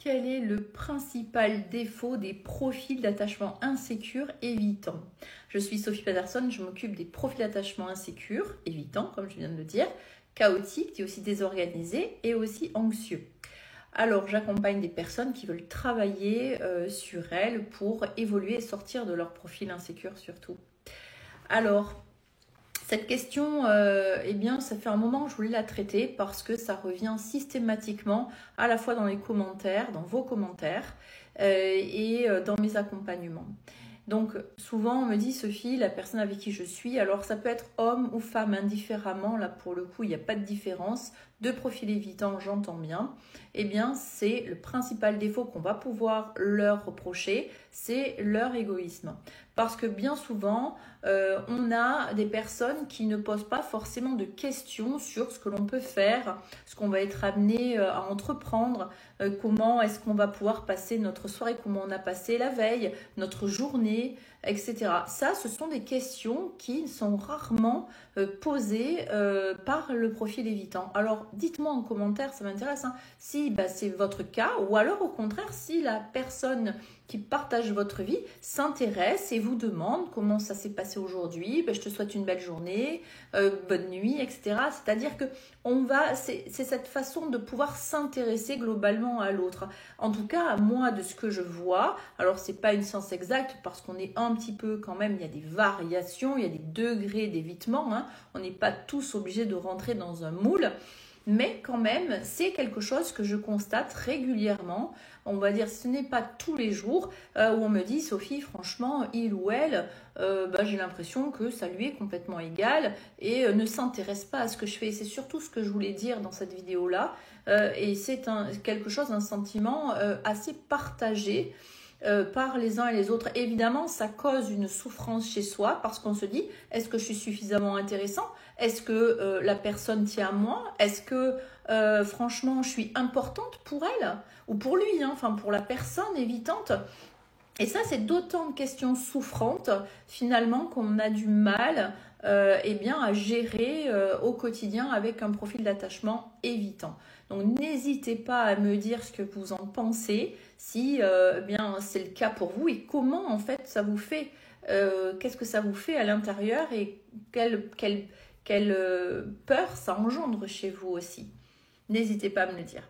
Quel est le principal défaut des profils d'attachement insécures évitants? Je suis Sophie Patterson, je m'occupe des profils d'attachement insécures évitants, comme je viens de le dire, chaotiques, et aussi désorganisés et aussi anxieux. Alors, j'accompagne des personnes qui veulent travailler sur elles pour évoluer et sortir de leur profil insécure surtout. Alors, cette question, eh bien, ça fait un moment que je voulais la traiter parce que ça revient systématiquement à la fois dans les commentaires, dans vos commentaires et dans mes accompagnements. Donc, souvent, on me dit, Sophie, la personne avec qui je suis, alors ça peut être homme ou femme indifféremment, là pour le coup, il n'y a pas de différence. De profil évitant, j'entends bien. Eh bien, c'est le principal défaut qu'on va pouvoir leur reprocher, c'est leur égoïsme. Parce que bien souvent, on a des personnes qui ne posent pas forcément de questions sur ce que l'on peut faire, ce qu'on va être amené à entreprendre, comment est-ce qu'on va pouvoir passer notre soirée, comment on a passé la veille, notre journée, etc. Ça, ce sont des questions qui sont rarement posées par le profil évitant. Alors, dites-moi en commentaire, ça m'intéresse, hein, si c'est votre cas, ou alors au contraire, si la personne qui partage votre vie s'intéresse et vous demande comment ça s'est passé aujourd'hui, je te souhaite une belle journée, bonne nuit, etc. C'est-à-dire que c'est cette façon de pouvoir s'intéresser globalement à l'autre. En tout cas, moi, de ce que je vois, alors c'est pas une science exacte parce qu'on est un petit peu quand même, il y a des variations, il y a des degrés d'évitement, hein, on n'est pas tous obligés de rentrer dans un moule. Mais quand même, c'est quelque chose que je constate régulièrement. On va dire, ce n'est pas tous les jours où on me dit, Sophie, franchement, il ou elle, j'ai l'impression que ça lui est complètement égal et ne s'intéresse pas à ce que je fais. C'est surtout ce que je voulais dire dans cette vidéo-là. Et c'est quelque chose, un sentiment assez partagé par les uns et les autres. Évidemment, ça cause une souffrance chez soi parce qu'on se dit, est-ce que je suis suffisamment intéressant? Est-ce que la personne tient à moi? Est-ce que franchement, je suis importante pour elle ou pour lui, hein, enfin pour la personne évitante? Et ça, c'est d'autant de questions souffrantes finalement qu'on a du mal à gérer au quotidien avec un profil d'attachement évitant. Donc n'hésitez pas à me dire ce que vous en pensez, si c'est le cas pour vous et comment en fait ça vous fait, qu'est-ce que ça vous fait à l'intérieur et quelle peur ça engendre chez vous aussi. N'hésitez pas à me le dire.